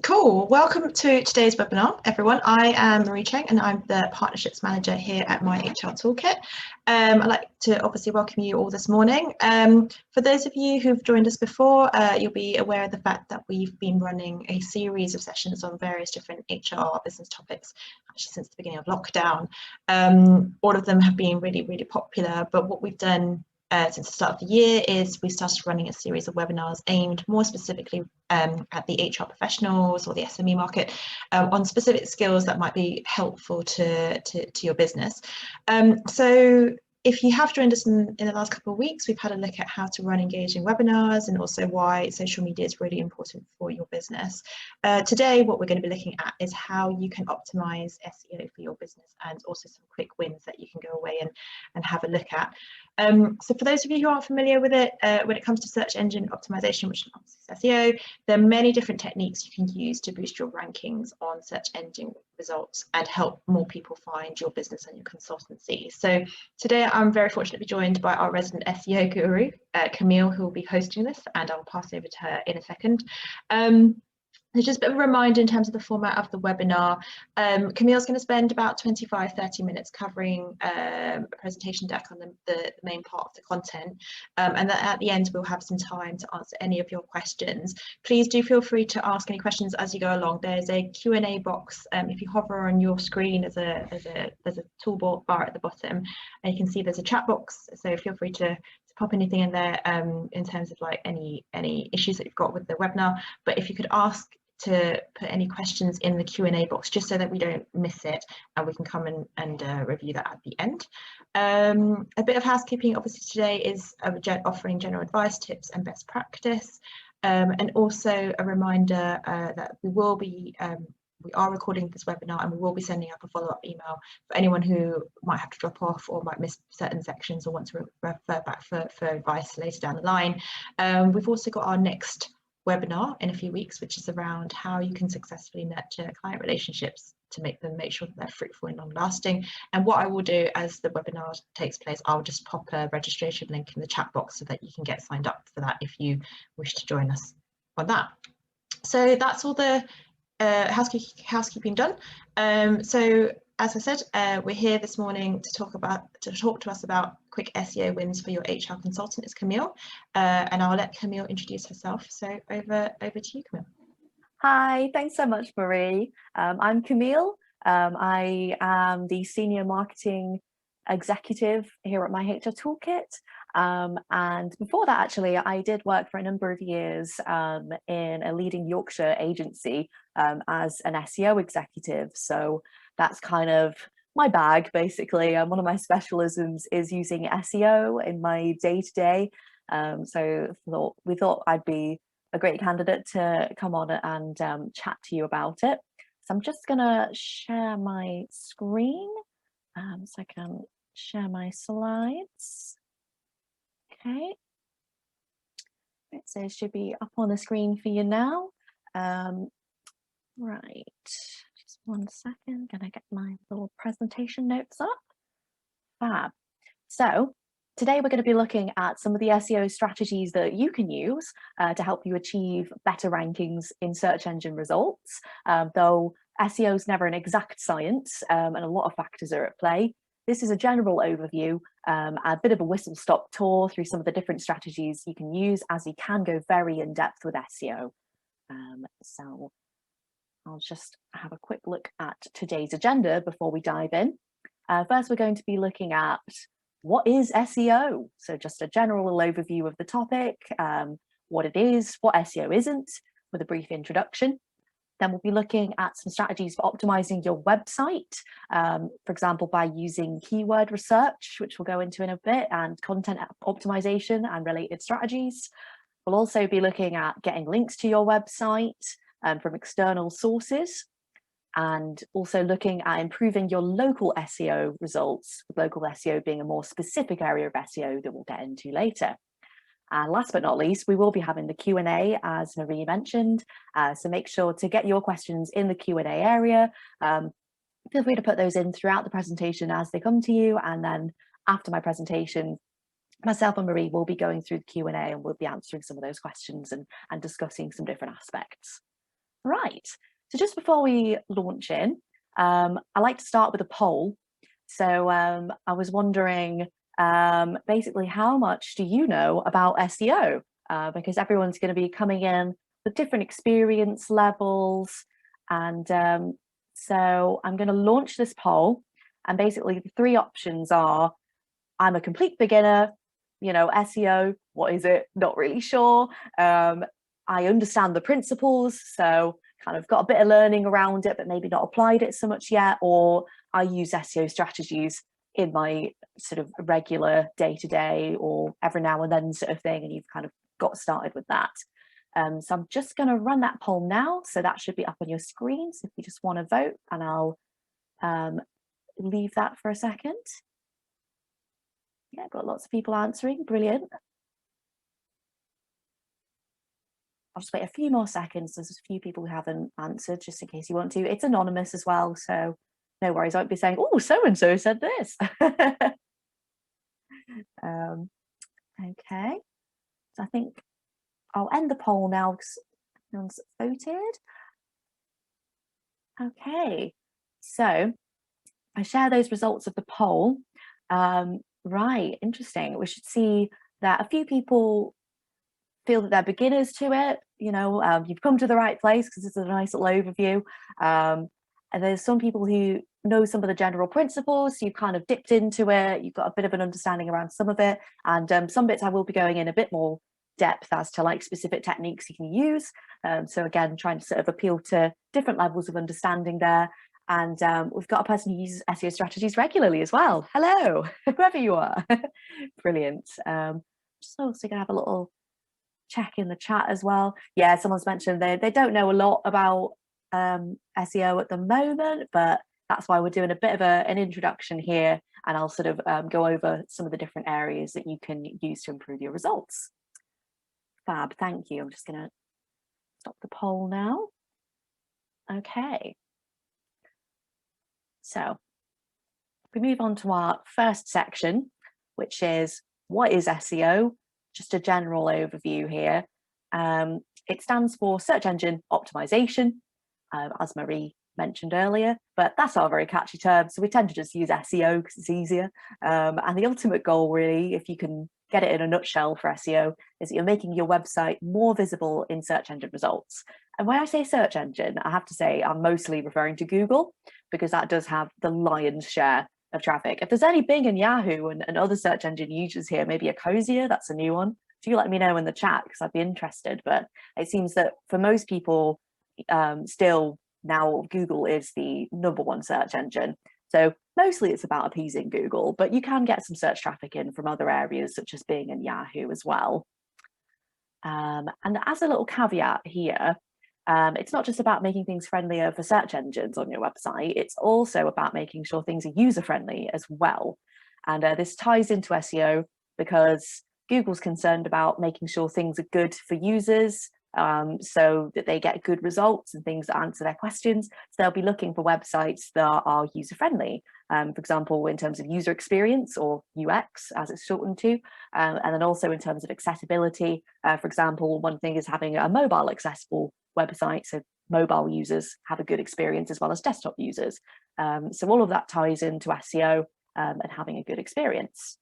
Cool. Welcome to today's webinar, everyone. I am Marie Cheng and I'm the Partnerships Manager here at My HR Toolkit. I'd like to obviously welcome you all this morning. For those of you who've joined us before, you'll be aware of the fact that we've been running a series of sessions on various different HR business topics, actually since the beginning of lockdown. All of them have been really, really popular, but what we've done since the start of the year is we started running a series of webinars aimed more specifically at the HR professionals or the SME market on specific skills that might be helpful to your business. So if you have joined us in the last couple of weeks, we've had a look at how to run engaging webinars and also why social media is really important for your business. Today, what we're going to be looking at is how you can optimize SEO for your business and also some quick wins that you can go away and have a look at. So for those of you who aren't familiar with it, when it comes to search engine optimization, which is SEO, there are many different techniques you can use to boost your rankings on search engine results and help more people find your business and your consultancy. So today I'm very fortunate to be joined by our resident SEO guru, Camille, who will be hosting this, and I'll pass over to her in a second. There's just a bit of a reminder in terms of the format of the webinar. Camille's going to spend about 25-30 minutes covering a presentation deck on the main part of the content, and then at the end we'll have some time to answer any of your questions. Please do feel free to ask any questions as you go along. There's a Q&A box. If you hover on your screen, there's a toolbar bar at the bottom, and you can see there's a chat box, so feel free to pop anything in there in terms of like any issues that you've got with the webinar. But if you could ask to put any questions in the Q&A box just so that we don't miss it and we can come and review that at the end. A bit of housekeeping obviously today is offering general advice, tips and best practice, and also a reminder that we are recording this webinar and we will be sending up a follow-up email for anyone who might have to drop off or might miss certain sections or want to refer back for advice later down the line. We've also got our next webinar in a few weeks, which is around how you can successfully nurture client relationships to make sure that they're fruitful and long-lasting. And what I will do as the webinar takes place, I'll just pop a registration link in the chat box so that you can get signed up for that if you wish to join us on that. So that's all the housekeeping done. So as I said, we're here this morning to talk to us about quick SEO wins for your HR consultant is Camille, and I'll let Camille introduce herself. So over to you, Camille. Hi, thanks so much, Marie. I'm Camille. I am the Senior Marketing Executive here at My HR Toolkit. And before that, actually, I did work for a number of years in a leading Yorkshire agency as an SEO executive. So that's kind of my bag, basically. One of my specialisms is using SEO in my day-to-day. So we thought I'd be a great candidate to come on and chat to you about it. So I'm just going to share my screen so I can share my slides. Okay, so it should be up on the screen for you now. Right, just 1 second, gonna get my little presentation notes up. Fab. So today we're going to be looking at some of the SEO strategies that you can use to help you achieve better rankings in search engine results. Though SEO is never an exact science and a lot of factors are at play. This is a general overview, a bit of a whistle-stop tour through some of the different strategies you can use, as you can go very in-depth with SEO. So I'll just have a quick look at today's agenda before we dive in. First, we're going to be looking at what is SEO? So just a general overview of the topic, what it is, what SEO isn't, with a brief introduction. Then we'll be looking at some strategies for optimizing your website, for example, by using keyword research, which we'll go into in a bit, and content optimization and related strategies. We'll also be looking at getting links to your website from external sources, and also looking at improving your local SEO results, with local SEO being a more specific area of SEO that we'll get into later. And last but not least, we will be having the Q&A, as Marie mentioned, so make sure to get your questions in the Q&A area. Feel free to put those in throughout the presentation as they come to you, and then after my presentation, myself and Marie will be going through the Q&A and we'll be answering some of those questions and discussing some different aspects. Right, so just before we launch in, I like to start with a poll. So I was wondering, basically, how much do you know about SEO? Because everyone's going to be coming in with different experience levels. And so I'm going to launch this poll. And basically, the three options are, I'm a complete beginner, you know, SEO, what is it? Not really sure. I understand the principles, so kind of got a bit of learning around it, but maybe not applied it so much yet, or I use SEO strategies in my sort of regular day-to-day or every now and then sort of thing, and you've kind of got started with that. So I'm just going to run that poll now, so that should be up on your screen. So if you just want to vote, and I'll leave that for a second. Yeah, got lots of people answering, brilliant. I'll just wait a few more seconds. There's a few people who haven't answered, just in case you want to. It's anonymous as well, so no worries. I won't be saying, oh, so-and-so said this. Okay, so I think I'll end the poll now because no one's voted. Okay, so I share those results of the poll. Right, interesting. We should see that a few people feel that they're beginners to it. You know, you've come to the right place because it's a nice little overview. And there's some people who know some of the general principles, so you've kind of dipped into it, you've got a bit of an understanding around some of it, and some bits I will be going in a bit more depth as to like specific techniques you can use. So again, trying to sort of appeal to different levels of understanding there. And we've got a person who uses SEO strategies regularly as well. Hello, whoever you are. Brilliant. Just also gonna have a little check in the chat as well. Yeah, someone's mentioned they don't know a lot about SEO at the moment, but that's why we're doing a bit of an introduction here, and I'll sort of go over some of the different areas that you can use to improve your results. Fab, thank you. I'm just going to stop the poll now. Okay. So we move on to our first section, which is what is SEO? Just a general overview here. It stands for search engine optimization, as Marie mentioned earlier, but that's not a very catchy term, so we tend to just use SEO because it's easier. And the ultimate goal, really, if you can get it in a nutshell for SEO, is that you're making your website more visible in search engine results. And when I say search engine, I have to say I'm mostly referring to Google, because that does have the lion's share of traffic. If there's any Bing and Yahoo and other search engine users here, maybe Ecosia, that's a new one, do let me know in the chat because I'd be interested. But it seems that for most people, still now Google is the #1 search engine. So mostly it's about appeasing Google, but you can get some search traffic in from other areas such as Bing and Yahoo as well. And as a little caveat here, it's not just about making things friendlier for search engines on your website, it's also about making sure things are user-friendly as well. And this ties into SEO because Google's concerned about making sure things are good for users, so that they get good results and things that answer their questions. So they'll be looking for websites that are user-friendly, for example, in terms of user experience, or UX as it's shortened to, and then also in terms of accessibility. For example, one thing is having a mobile accessible website, so mobile users have a good experience as well as desktop users. So all of that ties into SEO and having a good experience.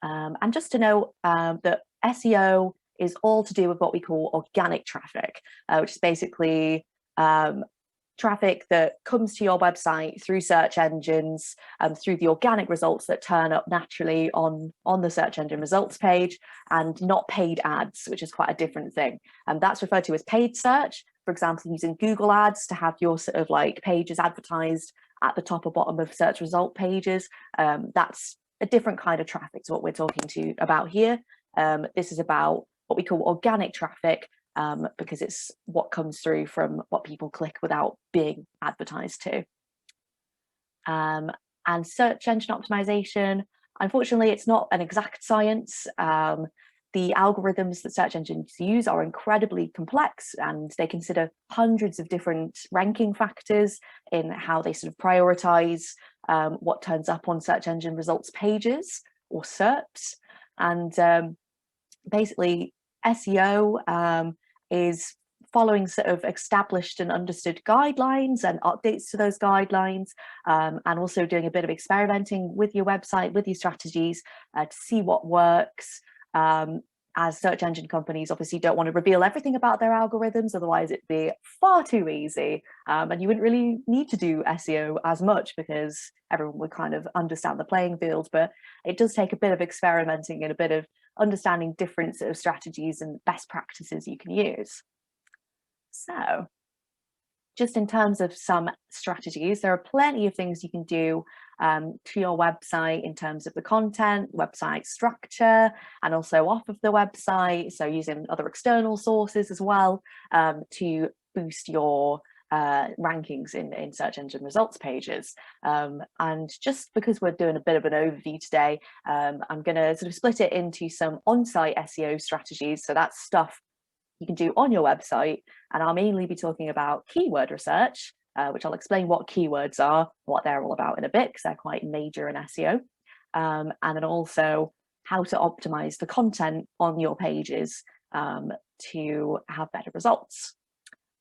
And just to know that SEO is all to do with what we call organic traffic, which is basically traffic that comes to your website through search engines, through the organic results that turn up naturally on the search engine results page, and not paid ads, which is quite a different thing. And that's referred to as paid search. For example, using Google ads to have your sort of like pages advertised at the top or bottom of search result pages. That's a different kind of traffic to what we're talking about here. This is about what we call organic traffic, because it's what comes through from what people click without being advertised to. And search engine optimization, unfortunately, it's not an exact science. The algorithms that search engines use are incredibly complex, and they consider hundreds of different ranking factors in how they sort of prioritize what turns up on search engine results pages. or SERPs. And basically SEO is following sort of established and understood guidelines and updates to those guidelines, and also doing a bit of experimenting with your website, with your strategies, to see what works. As search engine companies obviously don't want to reveal everything about their algorithms, otherwise it'd be far too easy, and you wouldn't really need to do SEO as much because everyone would kind of understand the playing field. But it does take a bit of experimenting and a bit of understanding different sort of strategies and best practices you can use. So just in terms of some strategies, there are plenty of things you can do to your website in terms of the content, website structure, and also off of the website. So using other external sources as well to boost your rankings in search engine results pages. And just because we're doing a bit of an overview today, I'm going to sort of split it into some on-site SEO strategies. So that's stuff you can do on your website, and I'll mainly be talking about keyword research, which I'll explain what keywords are, what they're all about in a bit, because they're quite major in SEO, and then also how to optimize the content on your pages to have better results.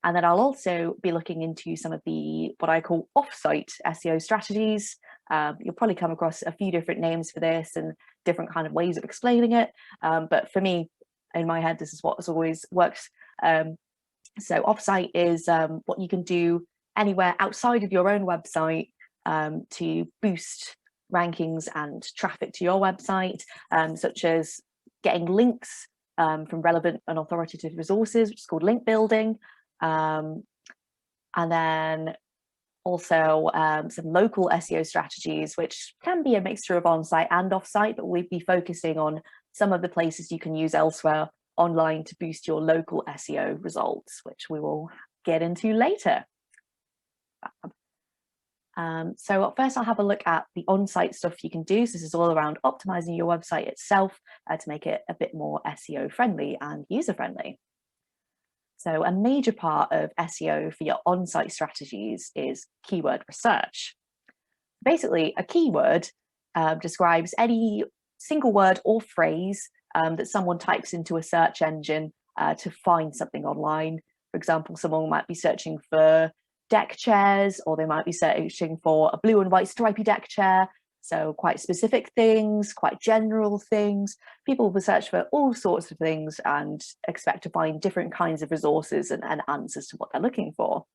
And then I'll also be looking into some of the what I call off-site SEO strategies. You'll probably come across a few different names for this and different kind of ways of explaining it, but for me, in my head, this is what has always worked. So offsite is what you can do anywhere outside of your own website to boost rankings and traffic to your website, such as getting links from relevant and authoritative resources, which is called link building. And then also some local SEO strategies, which can be a mixture of on-site and off-site, but we'd be focusing on some of the places you can use elsewhere online to boost your local SEO results, which we will get into later. So first I'll have a look at the on-site stuff you can do. So this is all around optimizing your website itself to make it a bit more SEO friendly and user friendly. So a major part of SEO for your on-site strategies is keyword research. Basically, a keyword describes any single word or phrase that someone types into a search engine to find something online. For example, someone might be searching for deck chairs, or they might be searching for a blue and white stripy deck chair. So quite specific things, quite general things. People will search for all sorts of things and expect to find different kinds of resources and answers to what they're looking for.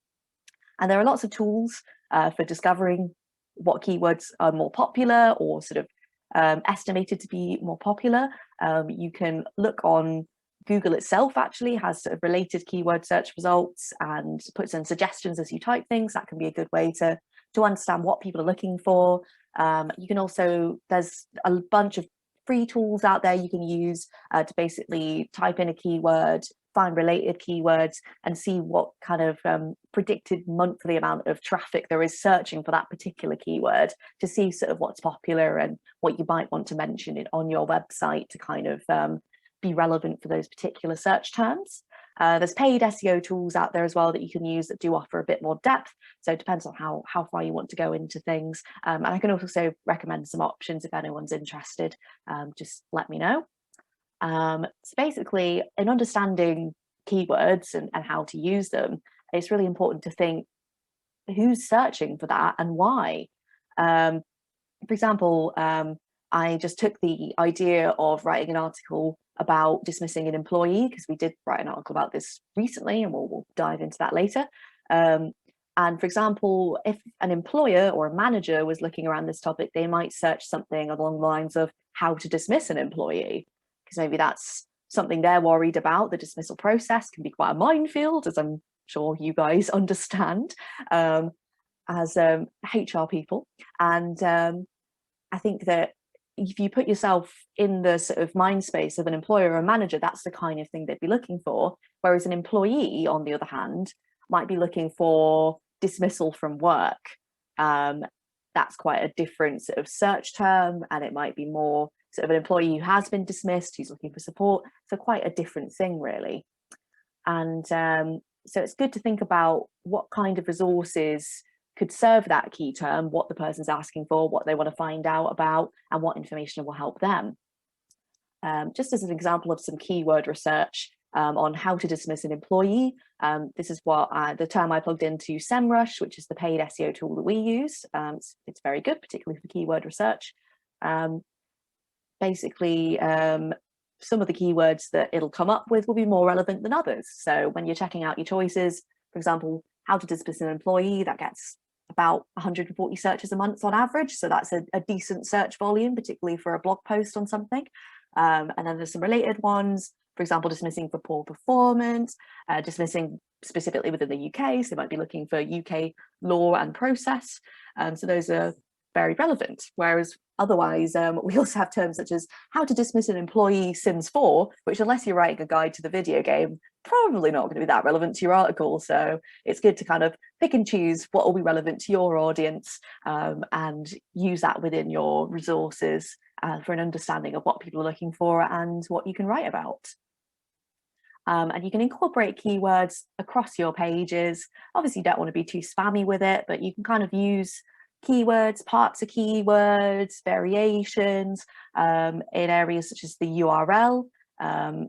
And there are lots of tools for discovering what keywords are more popular or sort of estimated to be more popular. You can look on Google itself, actually has sort of related keyword search results and puts in suggestions as you type things. That can be a good way to understand what people are looking for. You can also, there's a bunch of free tools out there you can use to basically type in a keyword, find related keywords, and see what kind of predicted monthly amount of traffic there is searching for that particular keyword, to see sort of what's popular and what you might want to mention it on your website to kind of be relevant for those particular search terms. There's paid SEO tools out there as well that you can use that do offer a bit more depth. So it depends on how far you want to go into things. And I can also recommend some options if anyone's interested. Just let me know. So basically, in understanding keywords and how to use them, it's really important to think who's searching for that and why. For example, I just took the idea of writing an article about dismissing an employee, because we did write an article about this recently, and we'll dive into that later. And for example, if an employer or a manager was looking around this topic, they might search something along the lines of how to dismiss an employee, because maybe that's something they're worried about. The dismissal process can be quite a minefield, as I'm sure you guys understand as HR people. And I think that if you put yourself in the sort of mind space of an employer or a manager, that's the kind of thing they'd be looking for. Whereas an employee, on the other hand, might be looking for dismissal from work. That's quite a different sort of search term, and it might be more sort of an employee who has been dismissed, who's looking for support. So quite a different thing, really. And so it's good to think about what kind of resources could serve that key term, what the person's asking for, what they want to find out about, and what information will help them. Just as an example of some keyword research on how to dismiss an employee, this is what the term I plugged into Semrush, which is the paid SEO tool that we use. It's very good, particularly for keyword research. Basically, some of the keywords that it'll come up with will be more relevant than others. So when you're checking out your choices, for example, how to dismiss an employee, that gets about 140 searches a month on average. So that's a decent search volume, particularly for a blog post on something. And then there's some related ones, for example, dismissing for poor performance, dismissing specifically within the UK. So they might be looking for UK law and process. So those are very relevant. Whereas otherwise, we also have terms such as how to dismiss an employee Sims 4, which unless you're writing a guide to the video game, probably not going to be that relevant to your article. So it's good to kind of pick and choose what will be relevant to your audience and use that within your resources for an understanding of what people are looking for and what you can write about. And you can incorporate keywords across your pages. Obviously, you don't want to be too spammy with it, but you can kind of use keywords, parts of keywords, variations in areas such as the URL.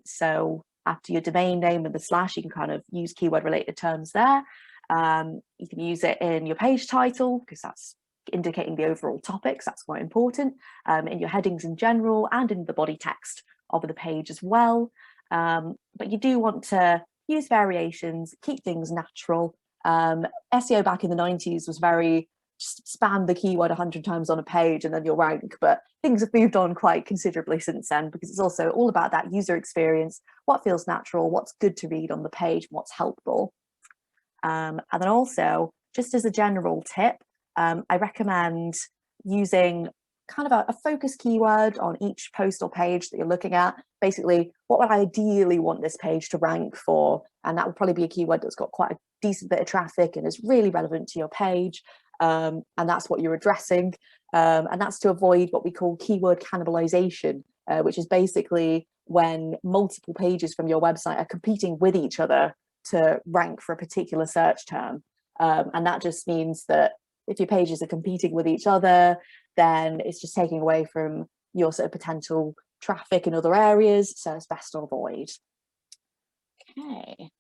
So after your domain name and the slash, you can kind of use keyword related terms there. You can use it in your page title because that's indicating the overall topics. That's quite important. In your headings in general and in the body text of the page as well. But you do want to use variations, keep things natural. SEO back in the 90s was very just spam the keyword 100 times on a page and then you'll rank, but things have moved on quite considerably since then because it's also all about that user experience, what feels natural, what's good to read on the page, what's helpful. And then also, just as a general tip, I recommend using kind of a focus keyword on each post or page that you're looking at. Basically, what would I ideally want this page to rank for? And that would probably be a keyword that's got quite a decent bit of traffic and is really relevant to your page. And that's what you're addressing. And that's to avoid what we call keyword cannibalization, which is basically when multiple pages from your website are competing with each other to rank for a particular search term. And that just means that if your pages are competing with each other, then it's just taking away from your sort of potential traffic in other areas. So it's best to avoid. Okay.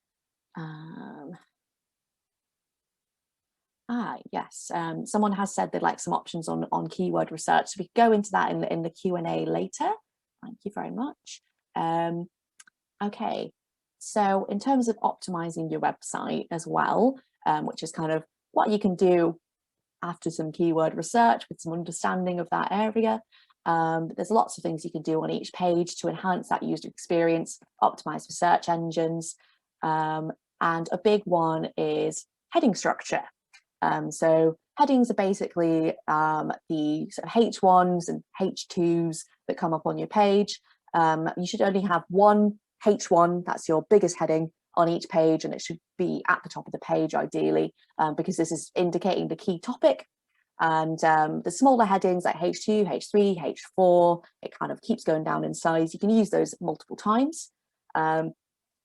Yes, someone has said they'd like some options on keyword research. So we can go into that in the Q&A later. Thank you very much. Okay, so in terms of optimizing your website as well, which is kind of what you can do after some keyword research with some understanding of that area. There's lots of things you can do on each page to enhance that user experience, optimize for search engines. And a big one is heading structure. So headings are basically the sort of H1s and H2s that come up on your page. You should only have one H1, that's your biggest heading, on each page, and it should be at the top of the page ideally, because this is indicating the key topic. And the smaller headings like H2, H3, H4, it kind of keeps going down in size. You can use those multiple times. And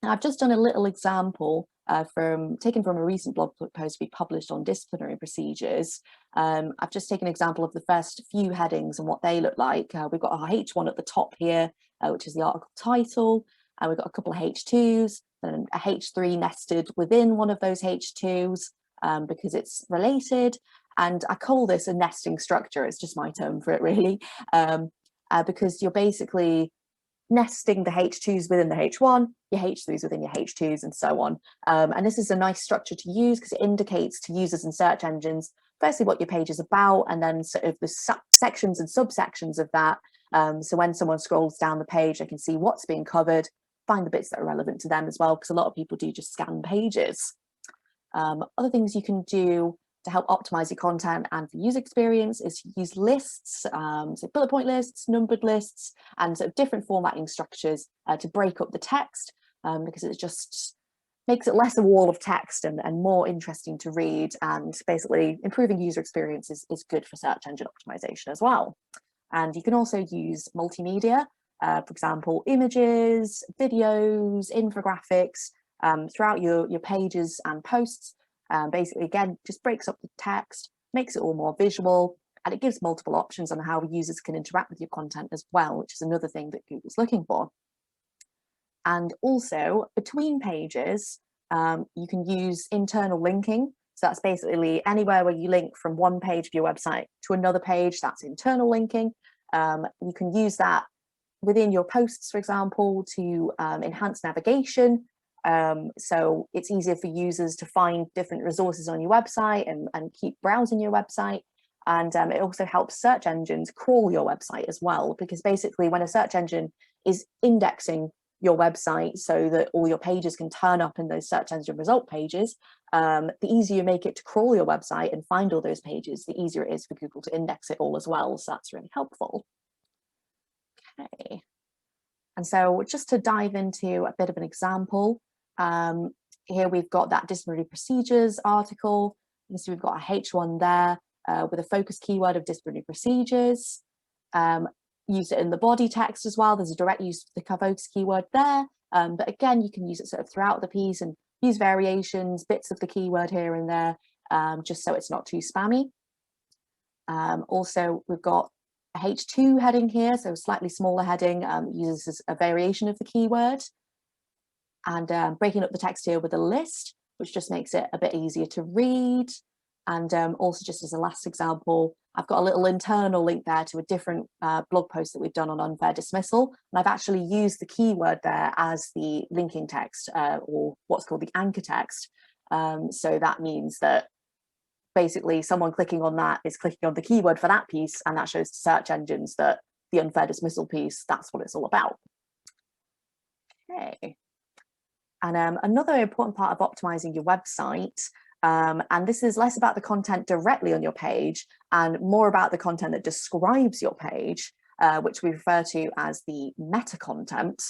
I've just done a little example taken from a recent blog post we published on disciplinary procedures. I've just taken an example of the first few headings and what they look like. We've got our H1 at the top here, which is the article title. We've got a couple of H2s and a H3 nested within one of those H2s because it's related. And I call this a nesting structure. It's just my term for it, really, because you're basically nesting the H2s within the H1, your H3s within your H2s, and so on. And this is a nice structure to use because it indicates to users and search engines, firstly, what your page is about, and then sort of the sections and subsections of that. So when someone scrolls down the page, they can see what's being covered, find the bits that are relevant to them as well, because a lot of people do just scan pages. Other things you can do to help optimize your content and for user experience is to use lists, so bullet point lists, numbered lists, and sort of different formatting structures to break up the text, because it just makes it less a wall of text and more interesting to read, and basically improving user experience is good for search engine optimization as well. And you can also use multimedia, for example, images, videos, infographics throughout your pages and posts. Basically, again, just breaks up the text, makes it all more visual, and it gives multiple options on how users can interact with your content as well, which is another thing that Google's looking for. And also, between pages, you can use internal linking. So that's basically anywhere where you link from one page of your website to another page, that's internal linking. You can use that within your posts, for example, to enhance navigation. So it's easier for users to find different resources on your website and keep browsing your website. And it also helps search engines crawl your website as well, because basically when a search engine is indexing your website so that all your pages can turn up in those search engine result pages, the easier you make it to crawl your website and find all those pages, the easier it is for Google to index it all as well. So that's really helpful. Okay. And so just to dive into a bit of an example, here we've got that disciplinary procedures article. You can see we've got a H1 there with a focus keyword of disciplinary procedures. Use it in the body text as well. There's a direct use of the focus keyword there. But again, you can use it sort of throughout the piece and use variations, bits of the keyword here and there, just so it's not too spammy. Also, we've got a H2 heading here, so a slightly smaller heading, uses a variation of the keyword. And breaking up the text here with a list, which just makes it a bit easier to read. And also, just as a last example, I've got a little internal link there to a different blog post that we've done on unfair dismissal. And I've actually used the keyword there as the linking text, or what's called the anchor text. So that means that basically someone clicking on that is clicking on the keyword for that piece, and that shows to search engines that the unfair dismissal piece, that's what it's all about. Okay. And another important part of optimizing your website, and this is less about the content directly on your page and more about the content that describes your page, which we refer to as the meta content.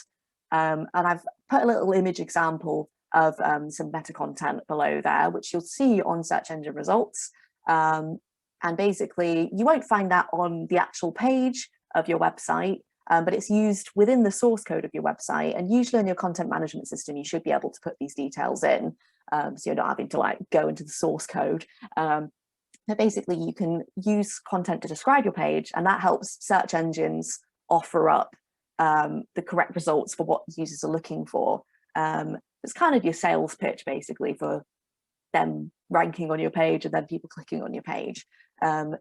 And I've put a little image example of some meta content below there, which you'll see on search engine results. And basically, you won't find that on the actual page of your website, but it's used within the source code of your website. And usually in your content management system, you should be able to put these details in, so you're not having to like go into the source code. But basically, you can use content to describe your page, and that helps search engines offer up the correct results for what users are looking for. It's kind of your sales pitch, basically, for them ranking on your page and then people clicking on your page.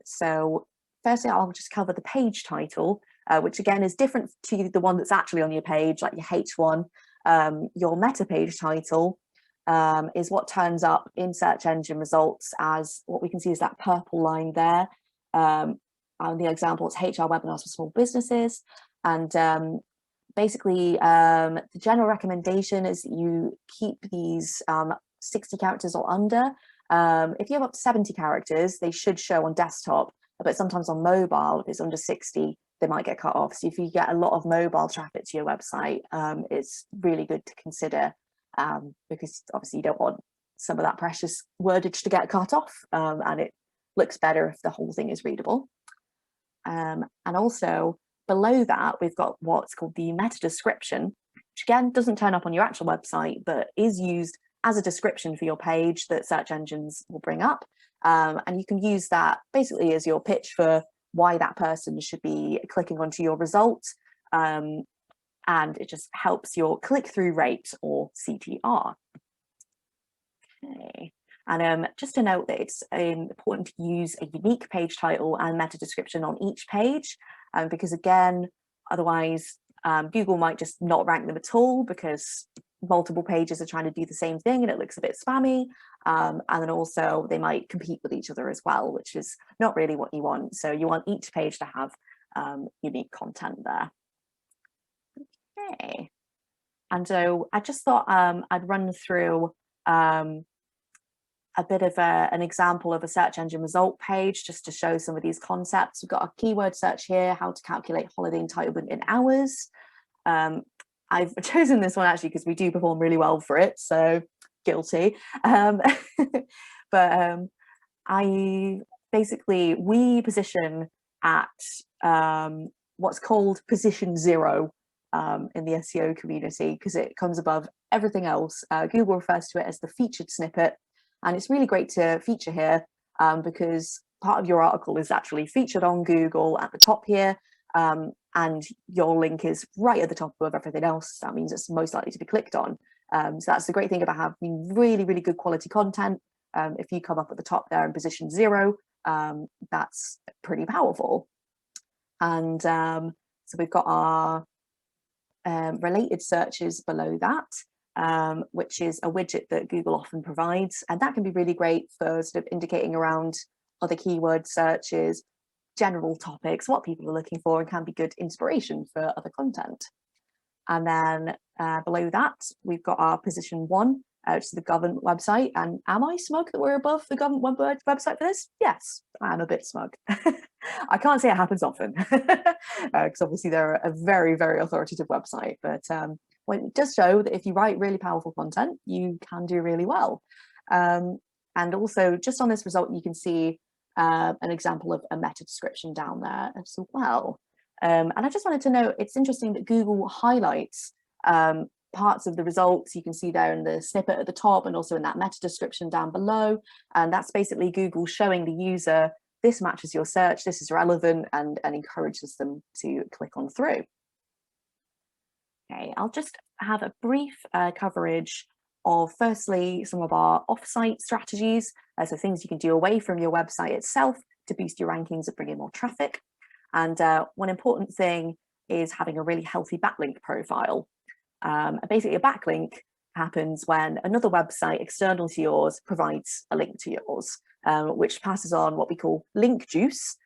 So firstly, I'll just cover the page title, which again is different to the one that's actually on your page, like your H1. Your meta page title is what turns up in search engine results as what we can see is that purple line there. And the example is HR webinars for small businesses. And basically, the general recommendation is that you keep these 60 characters or under. If you have up to 70 characters, they should show on desktop, but sometimes on mobile, if it's under 60, they might get cut off. So if you get a lot of mobile traffic to your website, it's really good to consider, because obviously you don't want some of that precious wordage to get cut off, and it looks better if the whole thing is readable. And also below that, we've got what's called the meta description, which again doesn't turn up on your actual website, but is used as a description for your page that search engines will bring up. And you can use that basically as your pitch for why that person should be clicking onto your results. And it just helps your click-through rate, or CTR. Okay. And just to note that it's important to use a unique page title and meta description on each page, because again, otherwise Google might just not rank them at all because multiple pages are trying to do the same thing and it looks a bit spammy. And then also they might compete with each other as well, which is not really what you want. So you want each page to have unique content there. Okay. And so I just thought I'd run through a bit of an example of a search engine result page just to show some of these concepts. We've got a keyword search here, how to calculate holiday entitlement in hours. I've chosen this one actually because we do perform really well for it, so guilty. But we position at what's called position 0 in the SEO community because it comes above everything else. Google refers to it as the featured snippet. And it's really great to feature here because part of your article is actually featured on Google at the top here. And your link is right at the top of everything else. That means it's most likely to be clicked on. So that's the great thing about having really, really good quality content. If you come up at the top there in position 0, that's pretty powerful. And so we've got our related searches below that, which is a widget that Google often provides. And that can be really great for sort of indicating around other keyword searches, general topics, what people are looking for, and can be good inspiration for other content. And then below that, we've got our position 1, which is the government website. And am I smug that we're above the government website for this? Yes, I am a bit smug. I can't say it happens often, because obviously they're a very, very authoritative website. But it does show that if you write really powerful content, you can do really well. And also, just on this result, you can see an example of a meta description down there as well. And I just wanted to know, it's interesting that Google highlights parts of the results. You can see there in the snippet at the top and also in that meta description down below. And that's basically Google showing the user, this matches your search, this is relevant, and encourages them to click on through. Okay, I'll just have a brief coverage of firstly some of our offsite strategies, so things you can do away from your website itself to boost your rankings and bring in more traffic. And one important thing is having a really healthy backlink profile. Basically, a backlink happens when another website external to yours provides a link to yours, which passes on what we call link juice.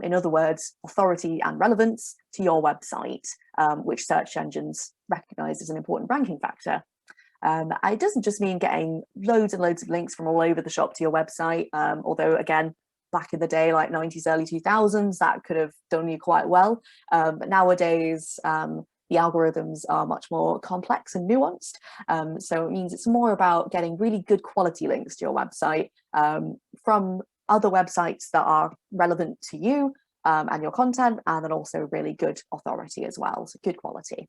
In other words, authority and relevance to your website, which search engines recognize as an important ranking factor. It doesn't just mean getting loads and loads of links from all over the shop to your website, although again, back in the day, like 90s, early 2000s, that could have done you quite well. But nowadays, the algorithms are much more complex and nuanced. So it means it's more about getting really good quality links to your website from other websites that are relevant to you and your content, and then also really good authority as well, so good quality.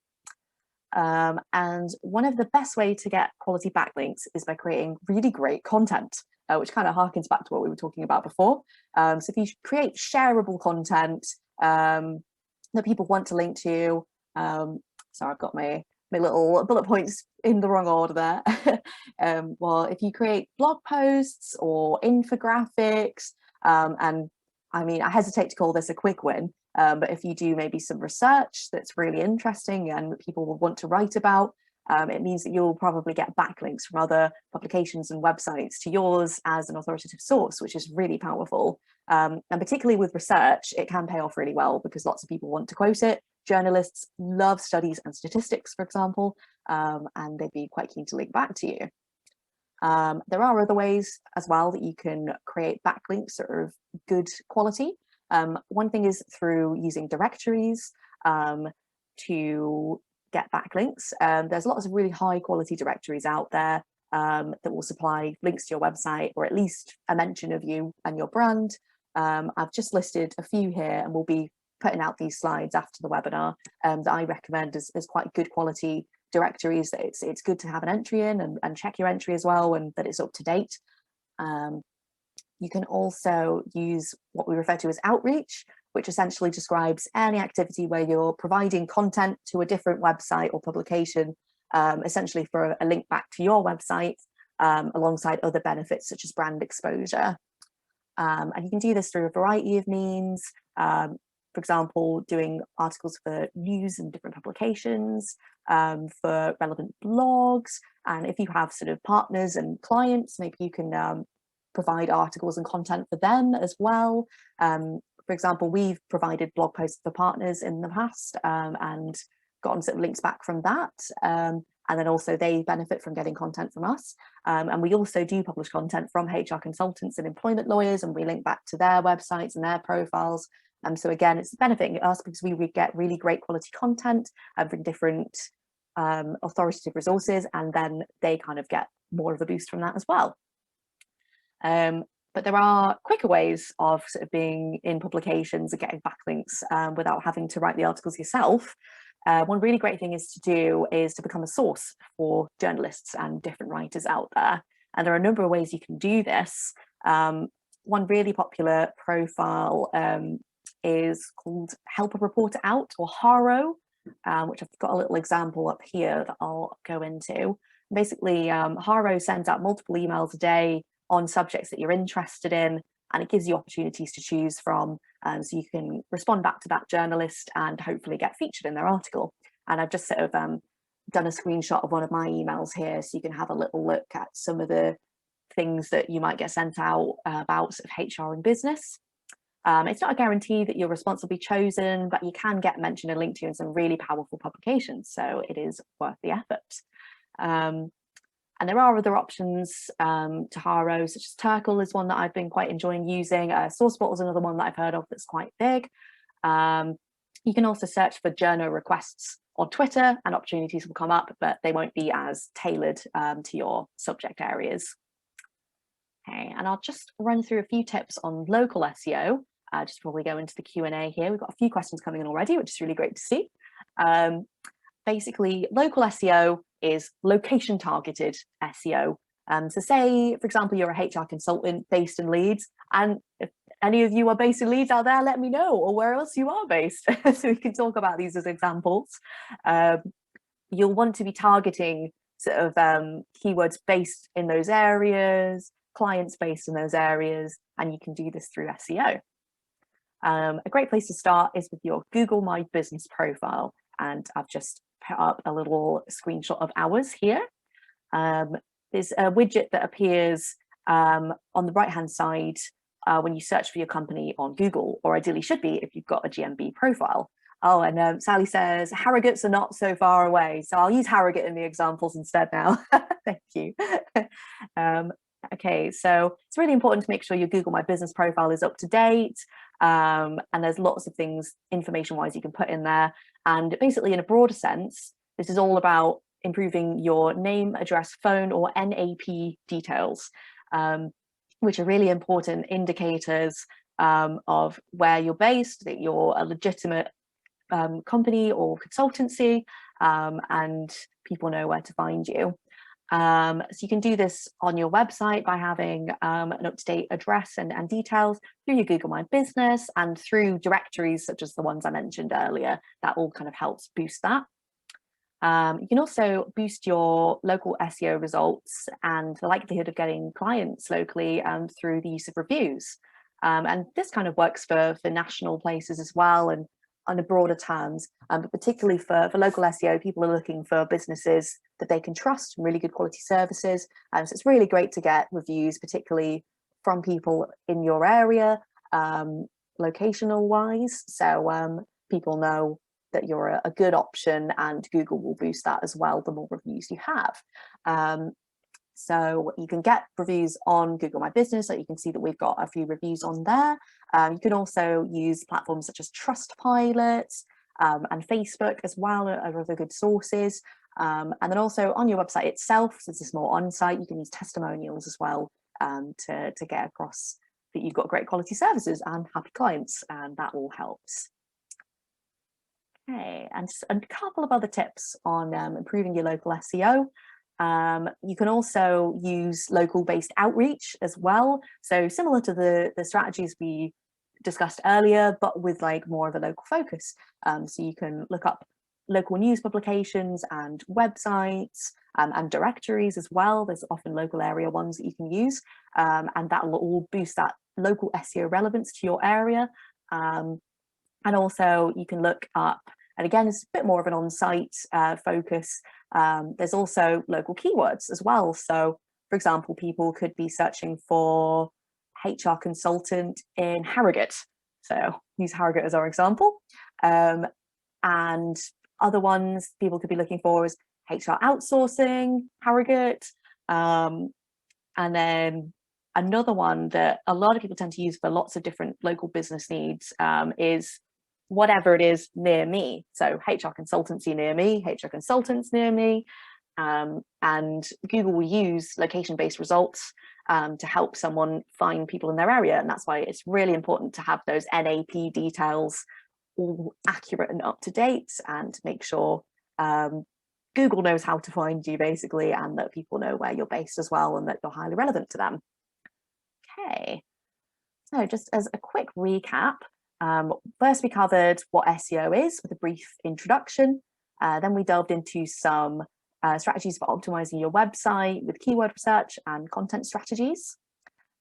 And one of the best way to get quality backlinks is by creating really great content, which kind of harkens back to what we were talking about before. So if you create shareable content that people want to link to, so I've got my little bullet points in the wrong order there. Well, if you create blog posts or infographics, and I mean, I hesitate to call this a quick win, but if you do maybe some research that's really interesting and people will want to write about, it means that you'll probably get backlinks from other publications and websites to yours as an authoritative source, which is really powerful. And particularly with research, it can pay off really well because lots of people want to quote it. Journalists love studies and statistics, for example, and they'd be quite keen to link back to you. There are other ways as well that you can create backlinks that are of good quality. One thing is through using directories to get backlinks. There's lots of really high quality directories out there that will supply links to your website, or at least a mention of you and your brand. I've just listed a few here, and we'll be putting out these slides after the webinar that I recommend as quite good quality directories. That it's good to have an entry in and check your entry as well, and that it's up to date. You can also use what we refer to as outreach, which essentially describes any activity where you're providing content to a different website or publication, essentially for a link back to your website, alongside other benefits such as brand exposure. And you can do this through a variety of means. For example, doing articles for news and different publications, for relevant blogs. And if you have sort of partners and clients, maybe you can provide articles and content for them as well. For example, we've provided blog posts for partners in the past and gotten sort of links back from that. And then also they benefit from getting content from us. And we also do publish content from HR consultants and employment lawyers, and we link back to their websites and their profiles. So again, it's benefiting us because we get really great quality content from different authoritative resources, and then they kind of get more of a boost from that as well. But there are quicker ways of sort of being in publications and getting backlinks without having to write the articles yourself. One really great thing is to become a source for journalists and different writers out there. And there are a number of ways you can do this. One really popular profile is called Help a Reporter Out, or HARO, which I've got a little example up here that I'll go into. Basically, HARO sends out multiple emails a day on subjects that you're interested in, and it gives you opportunities to choose from, so you can respond back to that journalist and hopefully get featured in their article. And I've just sort of done a screenshot of one of my emails here, so you can have a little look at some of the things that you might get sent out about sort of HR and business. It's not a guarantee that your response will be chosen, but you can get mentioned and linked to in some really powerful publications, so it is worth the effort. And there are other options to HARO, such as Turkle is one that I've been quite enjoying using. SourceBottle is another one that I've heard of that's quite big. You can also search for journal requests on Twitter, and opportunities will come up, but they won't be as tailored to your subject areas. Okay, and I'll just run through a few tips on local SEO, just before we go into the Q&A here. We've got a few questions coming in already, which is really great to see. Basically, local SEO is location targeted SEO. So say, for example, you're a HR consultant based in Leeds, and if any of you are based in Leeds out there, let me know, or where else you are based, so we can talk about these as examples. You'll want to be targeting sort of keywords based in those areas, clients based in those areas, and you can do this through SEO. A great place to start is with your Google My Business profile, and I've just put up a little screenshot of ours here. There's a widget that appears on the right hand side when you search for your company on Google, or ideally should be if you've got a GMB profile. Oh, and Sally says Harrogates are not so far away, so I'll use Harrogate in the examples instead now. Thank you. Okay, so it's really important to make sure your Google My Business profile is up to date, and there's lots of things information-wise you can put in there. And basically, in a broader sense, this is all about improving your name, address, phone, or NAP details, which are really important indicators of where you're based, that you're a legitimate company or consultancy, and people know where to find you. So you can do this on your website by having an up-to-date address and details through your Google My Business, and through directories such as the ones I mentioned earlier. That all kind of helps boost that. You can also boost your local SEO results and the likelihood of getting clients locally through the use of reviews. And this kind of works for national places as well, and on a broader terms, but particularly for local SEO, people are looking for businesses that they can trust, really good quality services. So it's really great to get reviews, particularly from people in your area, locational wise. So people know that you're a good option, and Google will boost that as well the more reviews you have. So you can get reviews on Google My Business, so you can see that we've got a few reviews on there. You can also use platforms such as Trustpilot and Facebook as well are other good sources. And then also on your website itself, since it's more on-site, you can use testimonials as well to get across that you've got great quality services and happy clients, and that all helps. Okay, and a couple of other tips on improving your local SEO. You can also use local based outreach as well. So similar to the strategies we discussed earlier, but with like more of a local focus. So you can look up local news publications and websites and directories as well. There's often local area ones that you can use, and that will all boost that local SEO relevance to your area. And also you can look up, and again, it's a bit more of an on-site focus. There's also local keywords as well. So, for example, people could be searching for HR consultant in Harrogate. So use Harrogate as our example. And other ones people could be looking for is HR outsourcing, Harrogate. And then another one that a lot of people tend to use for lots of different local business needs is whatever it is near me. So HR consultancy near me, HR consultants near me, and Google will use location-based results to help someone find people in their area. And that's why it's really important to have those NAP details all accurate and up to date, and make sure Google knows how to find you basically, and that people know where you're based as well, and that you're highly relevant to them. Okay, so just as a quick recap, first we covered what SEO is with a brief introduction. Then we delved into some strategies for optimizing your website with keyword research and content strategies.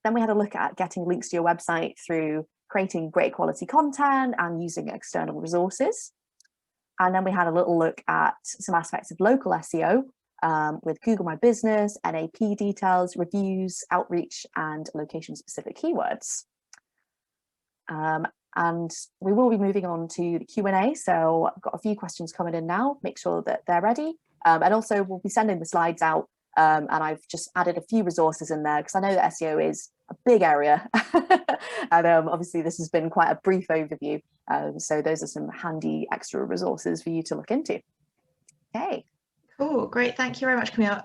Then we had a look at getting links to your website through creating great quality content and using external resources. And then we had a little look at some aspects of local SEO with Google My Business, NAP details, reviews, outreach, and location-specific keywords. And we will be moving on to the Q&A. So I've got a few questions coming in now. Make sure that they're ready. And also we'll be sending the slides out. And I've just added a few resources in there because I know that SEO is a big area. And obviously this has been quite a brief overview. So those are some handy extra resources for you to look into. Okay. Cool, great, thank you very much, Camille.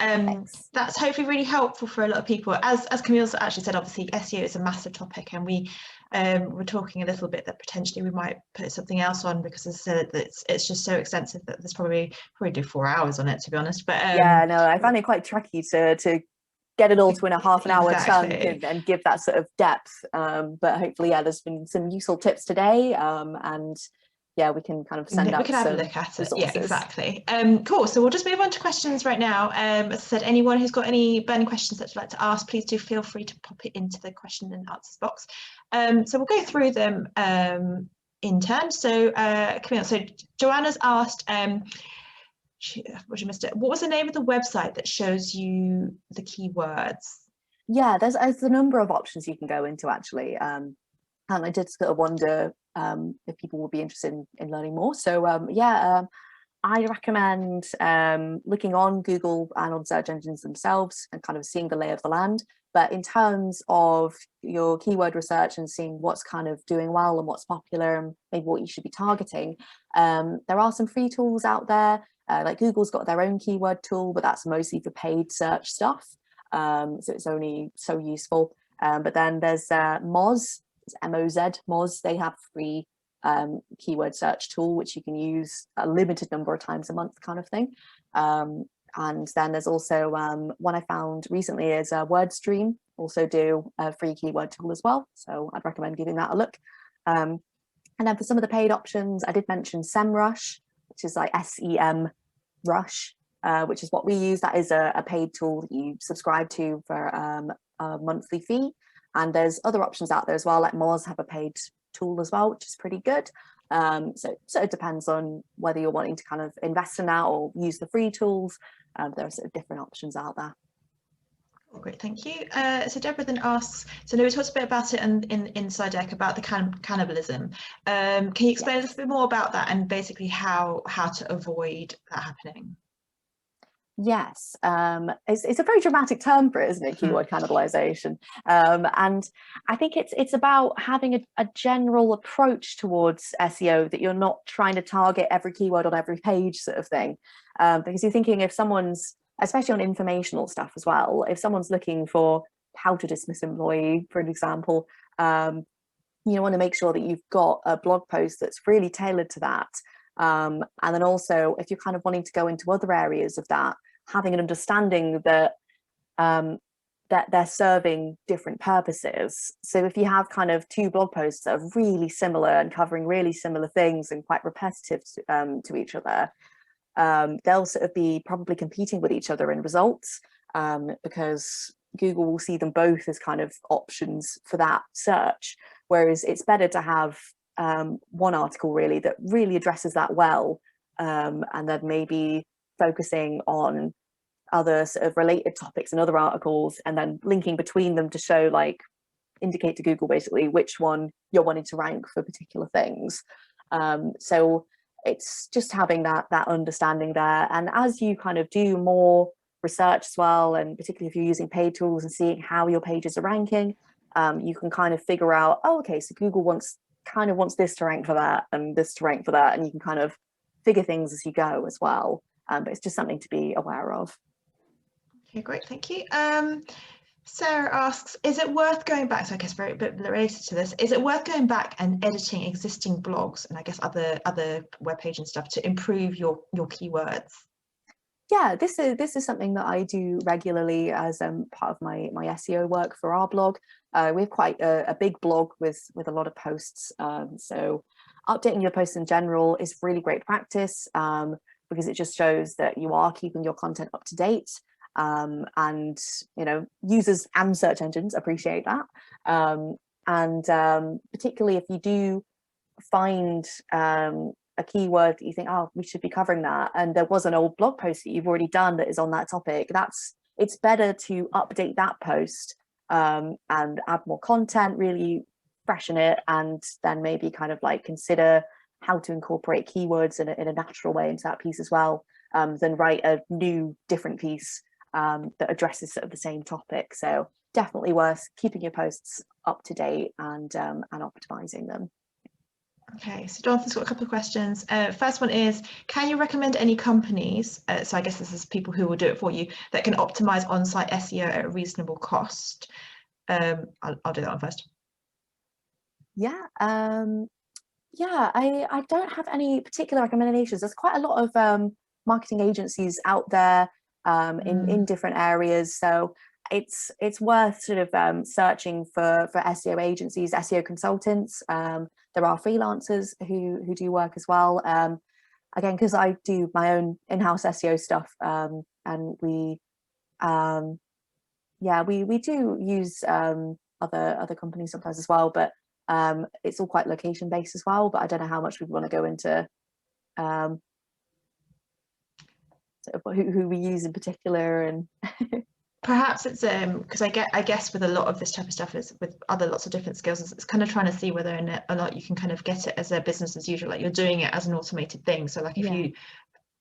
That's hopefully really helpful for a lot of people. As Camille actually said, obviously SEO is a massive topic, and we were talking a little bit that potentially we might put something else on, because as I said, it's just so extensive that there's probably do 4 hours on it, to be honest. But yeah, no, I find it quite tricky to get it all to in a half an hour chunk and give that sort of depth. But hopefully, yeah, there's been some useful tips today, and yeah, we can kind of send out. We can have a look at it. Resources. Yeah, exactly. Cool. So we'll just move on to questions right now. As I said, anyone who's got any burning questions that you'd like to ask, please do feel free to pop it into the question and answers box. So we'll go through them in turn. So Camille, so Joanna's asked, what was the name of the website that shows you the keywords? Yeah, there's a number of options you can go into actually. And I did sort of wonder if people would be interested in learning more. So I recommend looking on Google and on search engines themselves and kind of seeing the lay of the land. But in terms of your keyword research and seeing what's kind of doing well and what's popular and maybe what you should be targeting, there are some free tools out there. Like Google's got their own keyword tool, but that's mostly for paid search stuff. So it's only so useful. But then there's Moz. Moz, Moz, they have free keyword search tool which you can use a limited number of times a month kind of thing. And then there's also one I found recently is WordStream, also do a free keyword tool as well, so I'd recommend giving that a look. And then for some of the paid options, I did mention Semrush, which is like SEM Rush, which is what we use. That is a paid tool that you subscribe to for a monthly fee. And there's other options out there as well, like Moz have a paid tool as well, which is pretty good. So it depends on whether you're wanting to kind of invest in that or use the free tools. There are sort of different options out there. Oh, great, thank you. So Deborah then asks, so we talked a bit about it in Inside Deck about the cannibalism. Can you explain a little bit more about that and basically how to avoid that happening? Yes, it's a very dramatic term for it, isn't it? Keyword cannibalization. And I think it's about having a general approach towards SEO, that you're not trying to target every keyword on every page sort of thing. Because you're thinking if someone's, especially on informational stuff as well, if someone's looking for how to dismiss an employee, for an example, you want to make sure that you've got a blog post that's really tailored to that. And then also, if you're kind of wanting to go into other areas of that, having an understanding that that they're serving different purposes. So if you have kind of two blog posts that are really similar and covering really similar things and quite repetitive to each other, they'll sort of be probably competing with each other in results, because Google will see them both as kind of options for that search. Whereas it's better to have one article really that really addresses that well, and then maybe focusing on other sort of related topics and other articles, and then linking between them to show, like, indicate to Google basically which one you're wanting to rank for particular things. So it's just having that understanding there. And as you kind of do more research as well, and particularly if you're using paid tools and seeing how your pages are ranking, you can kind of figure out, oh, okay, so Google wants this to rank for that and this to rank for that, and you can kind of figure things as you go as well. But it's just something to be aware of. Okay, great, thank you. Sarah asks, is it worth going back, so I guess very bit related to this, is it worth going back and editing existing blogs and I guess other web page and stuff to improve your keywords? Yeah, this is something that I do regularly as part of my SEO work for our blog. We have quite a big blog with a lot of posts, so updating your posts in general is really great practice, because it just shows that you are keeping your content up to date, and users and search engines appreciate that, and particularly if you do find a keyword that you think, oh, we should be covering that, and there was an old blog post that you've already done that is on that topic, it's better to update that post, and add more content, really freshen it, and then maybe kind of like consider how to incorporate keywords in a natural way into that piece as well, than write a new different piece that addresses sort of the same topic. So definitely worth keeping your posts up to date and optimizing them. Okay, so Jonathan's got a couple of questions. First one is, can you recommend any companies, so I guess this is people who will do it for you, that can optimize on-site SEO at a reasonable cost? I'll do that one first. Yeah, I don't have any particular recommendations. There's quite a lot of marketing agencies out there in different areas, so it's worth sort of searching for SEO agencies, SEO consultants. There are freelancers who do work as well. Again, because I do my own in-house SEO stuff, and we do use other companies sometimes as well, but it's all quite location based as well. But I don't know how much we want to go into sort of who we use in particular. And perhaps it's because I guess with a lot of this type of stuff is with lots of different skills, it's kind of trying to see whether in a lot you can kind of get it as a business as usual, like you're doing it as an automated thing. So like if you,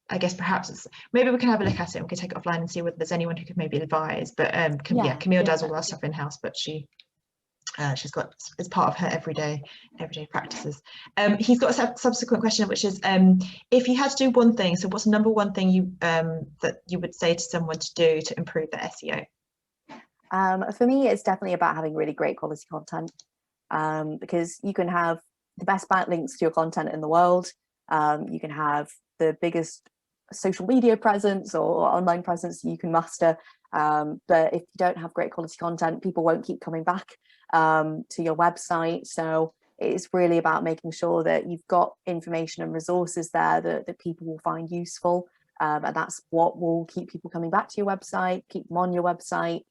I guess perhaps maybe we can have a look at it and we can take it offline and see whether there's anyone who could maybe advise. But Camille does all our stuff in house, but she's got, it's part of her everyday practices. He's got a subsequent question, which is, if you had to do one thing, so what's the number one thing you that you would say to someone to do to improve their SEO? For me, it's definitely about having really great quality content, because you can have the best backlinks to your content in the world. You can have the biggest social media presence or online presence you can muster, but if you don't have great quality content, people won't keep coming back to your website. So it's really about making sure that you've got information and resources there that people will find useful, and that's what will keep people coming back to your website, keep them on your website,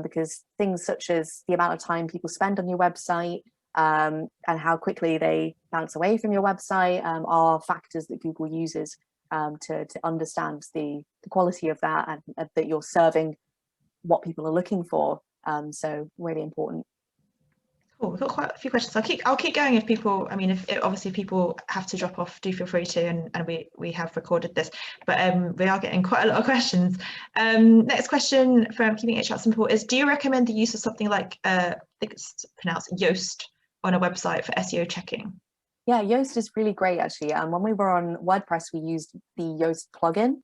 because things such as the amount of time people spend on your website, and how quickly they bounce away from your website, are factors that Google uses to understand the quality of that, and that you're serving what people are looking for. So really important. Cool, we've got quite a few questions. I'll keep going if people, I mean, if obviously people have to drop off, do feel free to, and we have recorded this, but we are getting quite a lot of questions. Next question from Keeping HR Simple is, do you recommend the use of something like, I think it's pronounced Yoast, on a website for SEO checking? Yeah, Yoast is really great actually. When we were on WordPress, we used the Yoast plugin,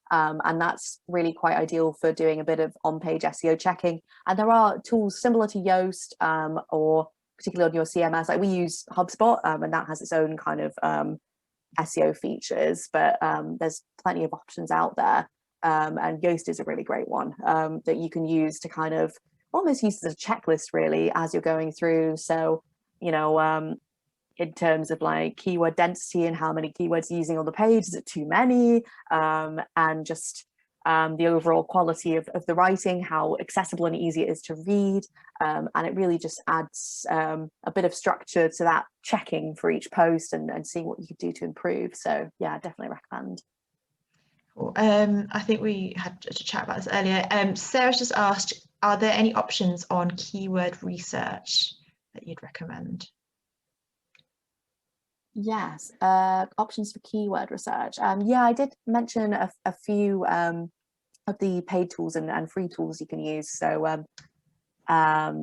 and that's really quite ideal for doing a bit of on-page SEO checking. And there are tools similar to Yoast, or particularly on your CMS. Like we use HubSpot, and that has its own kind of SEO features, but there's plenty of options out there. And Yoast is a really great one that you can use to kind of almost use as a checklist really as you're going through. So, in terms of like keyword density and how many keywords you're using on the page, is it too many? And just the overall quality of the writing, how accessible and easy it is to read. And it really just adds a bit of structure to that checking for each post and seeing what you could do to improve. So yeah, definitely recommend. Cool. I think we had a chat about this earlier. Sarah's just asked, are there any options on keyword research that you'd recommend? Yes, options for keyword research. Yeah, I did mention a few of the paid tools and free tools you can use. So I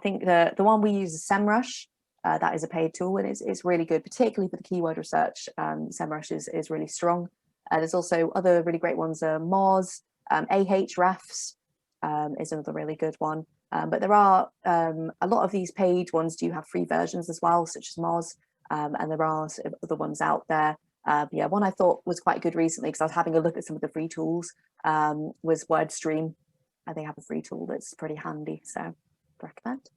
think the one we use is Semrush. That is a paid tool, and it's really good, particularly for the keyword research. Semrush is really strong. There's also other really great ones. Moz, Ahrefs is another really good one. But there are a lot of these paid ones do have free versions as well, such as Moz. And there are sort of other ones out there. Yeah, one I thought was quite good recently, because I was having a look at some of the free tools, was WordStream. They have a free tool that's pretty handy, so I recommend.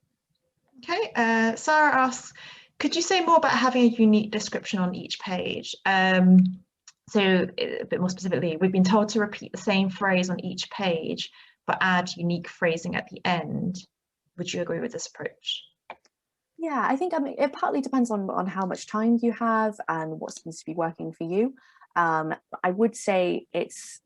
Okay, Sarah asks, could you say more about having a unique description on each page? So a bit more specifically, we've been told to repeat the same phrase on each page, but add unique phrasing at the end. Would you agree with this approach? Yeah, I think, I mean, it partly depends on how much time you have and what seems to be working for you. I would say it's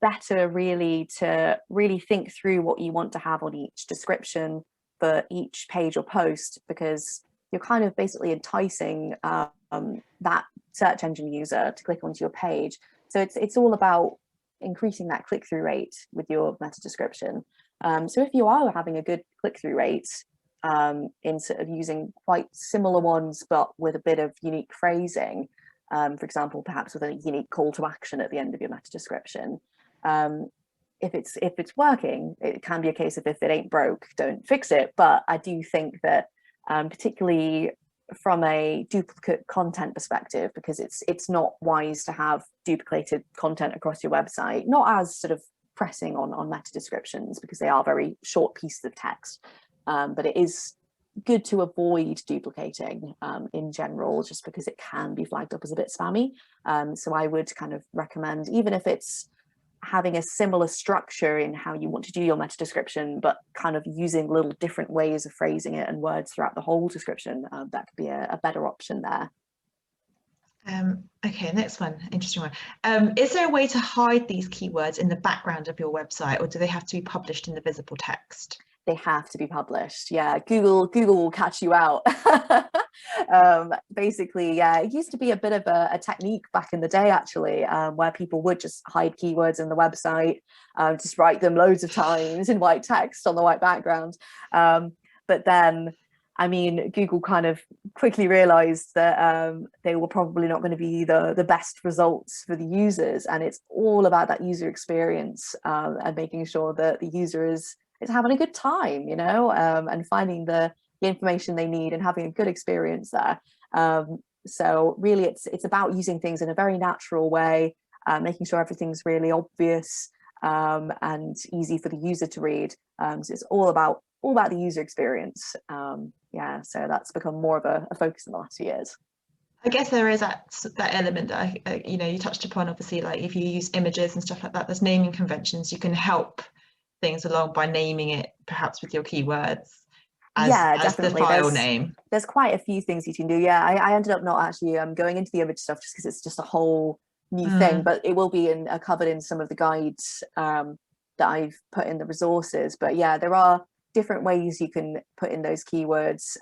better really to really think through what you want to have on each description for each page or post, because you're kind of basically enticing that search engine user to click onto your page. So it's all about increasing that click-through rate with your meta description. So if you are having a good click-through rate in sort of using quite similar ones but with a bit of unique phrasing, for example, perhaps with a unique call to action at the end of your meta description, if it's working, it can be a case of if it ain't broke, don't fix it. But I do think that particularly from a duplicate content perspective, because it's not wise to have duplicated content across your website, not as sort of pressing on meta descriptions because they are very short pieces of text, but it is good to avoid duplicating in general, just because it can be flagged up as a bit spammy. So I would kind of recommend, even if it's having a similar structure in how you want to do your meta description, but kind of using little different ways of phrasing it and words throughout the whole description, that could be a better option there. Okay, next one, interesting one. Is there a way to hide these keywords in the background of your website, or do they have to be published in the visible text? They have to be published. Yeah, Google will catch you out. Basically, yeah, it used to be a bit of a technique back in the day, actually, where people would just hide keywords in the website, just write them loads of times in white text on the white background. But then, I mean, Google kind of quickly realized that they were probably not going to be the best results for the users. And it's all about that user experience and making sure that the user is having a good time, you know, and finding the information they need and having a good experience there. So really it's about using things in a very natural way, making sure everything's really obvious and easy for the user to read. So it's all about the user experience. Yeah, so that's become more of a focus in the last few years. I guess there is that element that you touched upon. Obviously, like if you use images and stuff like that, there's naming conventions. You can help things along by naming it perhaps with your keywords as the file name. There's quite a few things you can do. Yeah, I ended up not actually going into the image stuff just because it's just a whole new thing, but it will be covered in some of the guides that I've put in the resources. But yeah, there are different ways you can put in those keywords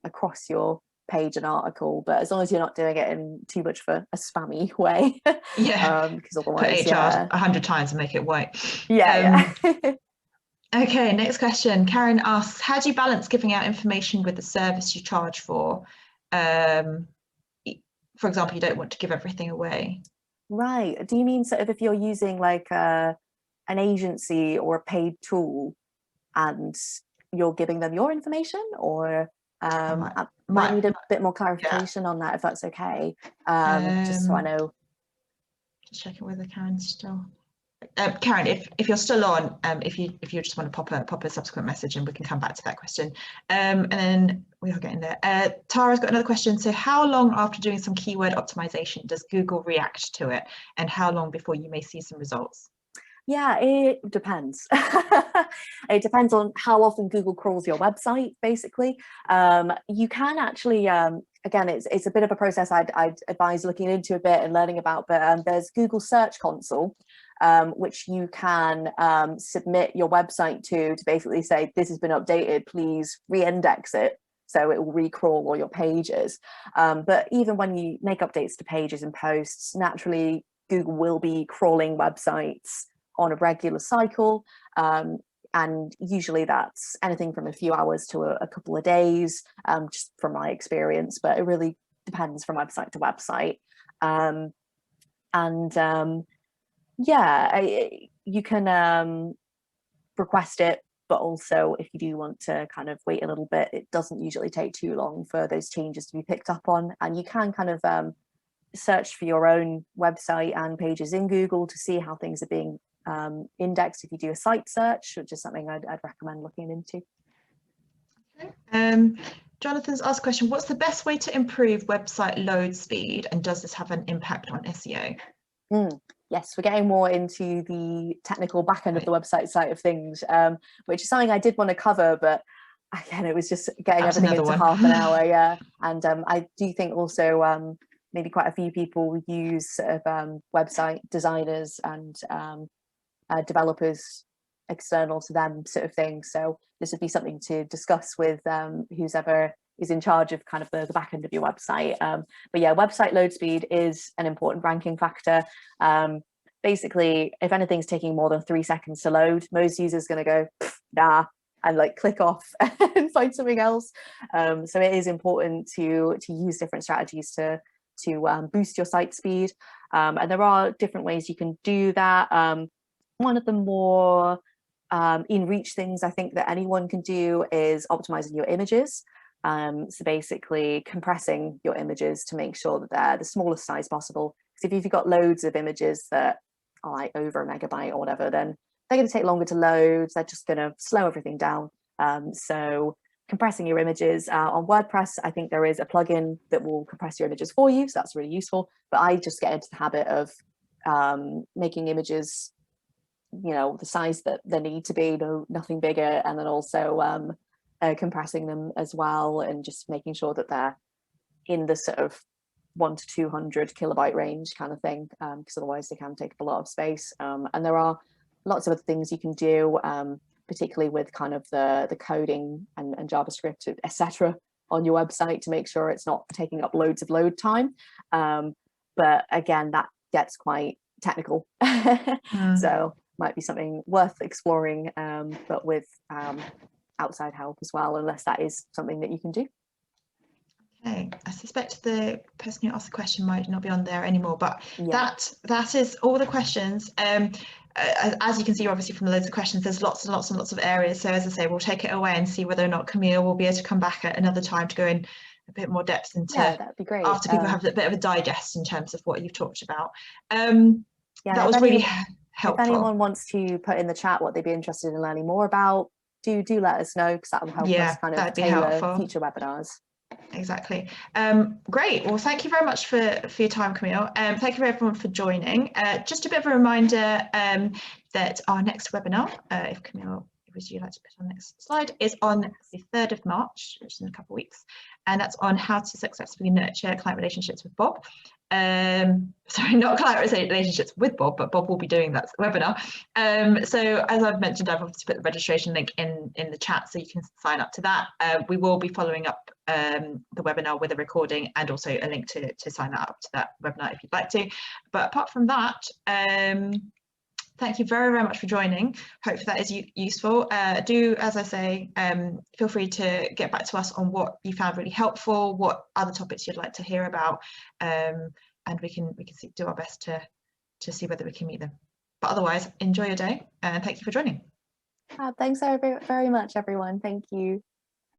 across your page and article, but as long as you're not doing it in too much of a spammy way. Yeah, because otherwise, put HR 100 times and make it white. Yeah. Okay, next question. Karen asks, how do you balance giving out information with the service you charge for? For example, you don't want to give everything away. Right. Do you mean sort of if you're using like an agency or a paid tool and you're giving them your information, or I might need a bit more clarification on that, if that's okay, just so I know. Just checking whether Karen's still. Karen, if you're still on, if you just want to pop a subsequent message and we can come back to that question. And then we are getting there. Tara's got another question. So how long after doing some keyword optimization does Google react to it, and how long before you may see some results? Yeah, it depends. It depends on how often Google crawls your website, basically. You can actually, again, it's a bit of a process I'd advise looking into a bit and learning about, but there's Google Search Console, which you can submit your website to basically say, this has been updated, please re-index it. So it will recrawl all your pages. But even when you make updates to pages and posts, naturally, Google will be crawling websites on a regular cycle, and usually that's anything from a few hours to a couple of days, just from my experience, but it really depends from website to website. Yeah, you can request it, but also if you do want to kind of wait a little bit, it doesn't usually take too long for those changes to be picked up on, and you can kind of search for your own website and pages in Google to see how things are being indexed if you do a site search, which is something I'd recommend looking into. Okay. Jonathan's asked a question, what's the best way to improve website load speed, and does this have an impact on SEO? Yes, we're getting more into the technical back end of the website side of things, which is something I did want to cover, but again, it was just getting everything into half an hour. Yeah, and I do think also maybe quite a few people use sort of website designers and developers external to them sort of thing. So this would be something to discuss with who's ever is in charge of kind of the back end of your website. But yeah, website load speed is an important ranking factor. Basically, if anything's taking more than 3 seconds to load, most users are going to go, nah, and like click off and find something else. So it is important to use different strategies to boost your site speed. And there are different ways you can do that. One of the more in reach things I think that anyone can do is optimizing your images. So basically compressing your images to make sure that they're the smallest size possible. Because if you've got loads of images that are like over a megabyte or whatever, then they're going to take longer to load. They're just going to slow everything down. So compressing your images on WordPress, I think there is a plugin that will compress your images for you. So that's really useful. But I just get into the habit of making images, you know, the size that they need to be, nothing bigger, and then also compressing them as well, and just making sure that they're in the sort of 100 to 200 kilobyte range kind of thing, because otherwise they can take up a lot of space. And there are lots of other things you can do, particularly with kind of the coding and JavaScript, etc., on your website to make sure it's not taking up loads of load time. But again, that gets quite technical. So might be something worth exploring, but with outside help as well, unless that is something that you can do. Okay, I suspect the person who asked the question might not be on there anymore, but yeah. that is all the questions. As you can see, obviously from the loads of questions, there's lots and lots and lots of areas. So as I say, we'll take it away and see whether or not Camille will be able to come back at another time to go in a bit more depth into. Yeah, that'd be great. After people have a bit of a digest in terms of what you've talked about. Yeah, that was really helpful. If anyone wants to put in the chat what they'd be interested in learning more about, do let us know, because that will help us kind of tailor future webinars. Exactly. Great. Well, thank you very much for your time, Camille. Thank you everyone for joining. Just a bit of a reminder that our next webinar, if Camille, would you like to put on the next slide, is on the 3rd of March, which is in a couple of weeks, and that's on how to successfully nurture client relationships with Bob. Sorry, not client relationships with Bob, but Bob will be doing that webinar. So as I've mentioned, I've obviously put the registration link in the chat, so you can sign up to that. We will be following up the webinar with a recording and also a link to sign up to that webinar if you'd like to. But apart from that, thank you very, very much for joining. Hope that is useful. Do, as I say, feel free to get back to us on what you found really helpful, what other topics you'd like to hear about, and we can do our best to see whether we can meet them. But otherwise, enjoy your day, and thank you for joining. Thanks very, very much, everyone. Thank you.